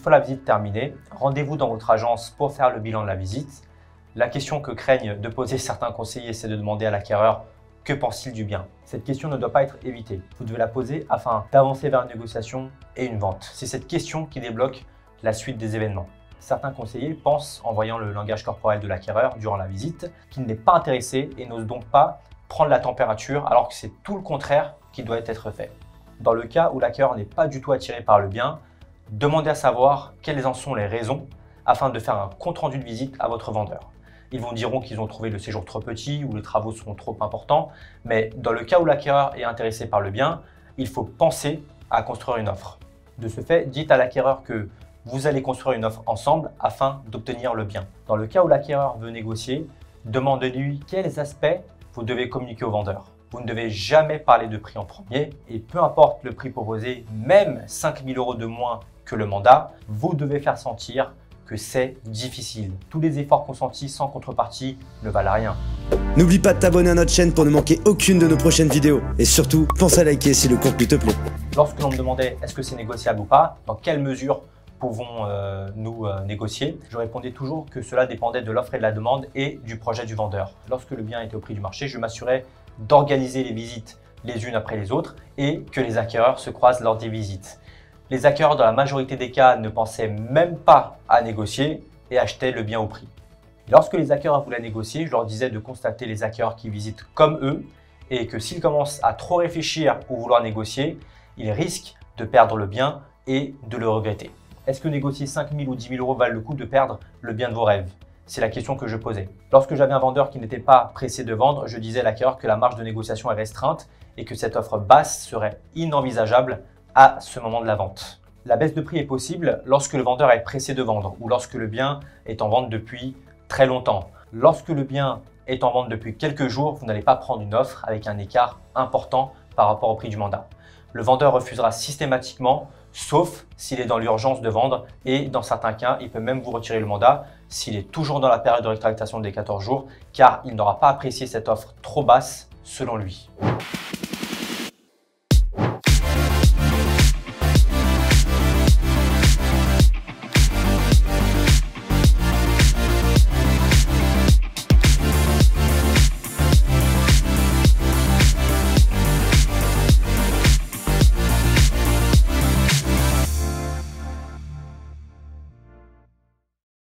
fois la visite terminée, rendez-vous dans votre agence pour faire le bilan de la visite. La question que craignent de poser certains conseillers, c'est de demander à l'acquéreur « Que pense-t-il du bien ?» Cette question ne doit pas être évitée. Vous devez la poser afin d'avancer vers une négociation et une vente. C'est cette question qui débloque la suite des événements. Certains conseillers pensent, en voyant le langage corporel de l'acquéreur durant la visite, qu'il n'est pas intéressé et n'ose donc pas prendre la température alors que c'est tout le contraire qui doit être fait. Dans le cas où l'acquéreur n'est pas du tout attiré par le bien, demandez à savoir quelles en sont les raisons afin de faire un compte-rendu de visite à votre vendeur. Ils vous diront qu'ils ont trouvé le séjour trop petit ou les travaux seront trop importants, mais dans le cas où l'acquéreur est intéressé par le bien, il faut penser à construire une offre. De ce fait, dites à l'acquéreur que vous allez construire une offre ensemble afin d'obtenir le bien. Dans le cas où l'acquéreur veut négocier, demandez-lui quels aspects vous devez communiquer au vendeur. Vous ne devez jamais parler de prix en premier et peu importe le prix proposé, même 5 000 € de moins que le mandat, vous devez faire sentir que c'est difficile. Tous les efforts consentis sans contrepartie ne valent rien. N'oublie pas de t'abonner à notre chaîne pour ne manquer aucune de nos prochaines vidéos. Et surtout, pense à liker si le contenu te plaît. Lorsque l'on me demandait est-ce que c'est négociable ou pas, dans quelle mesure pouvons-nous négocier, je répondais toujours que cela dépendait de l'offre et de la demande et du projet du vendeur. Lorsque le bien était au prix du marché, je m'assurais d'organiser les visites les unes après les autres et que les acquéreurs se croisent lors des visites. Les acquéreurs, dans la majorité des cas, ne pensaient même pas à négocier et achetaient le bien au prix. Lorsque les acquéreurs voulaient négocier, je leur disais de constater les acquéreurs qui visitent comme eux et que s'ils commencent à trop réfléchir ou vouloir négocier, ils risquent de perdre le bien et de le regretter. Est-ce que négocier 5 000 ou 10 000 € valent le coup de perdre le bien de vos rêves? C'est la question que je posais. Lorsque j'avais un vendeur qui n'était pas pressé de vendre, je disais à l'acquéreur que la marge de négociation est restreinte et que cette offre basse serait inenvisageable à ce moment de la vente. La baisse de prix est possible lorsque le vendeur est pressé de vendre ou lorsque le bien est en vente depuis très longtemps. Lorsque le bien est en vente depuis quelques jours, vous n'allez pas prendre une offre avec un écart important par rapport au prix du mandat. Le vendeur refusera systématiquement, sauf s'il est dans l'urgence de vendre et dans certains cas, il peut même vous retirer le mandat s'il est toujours dans la période de rétractation des 14 jours car il n'aura pas apprécié cette offre trop basse selon lui.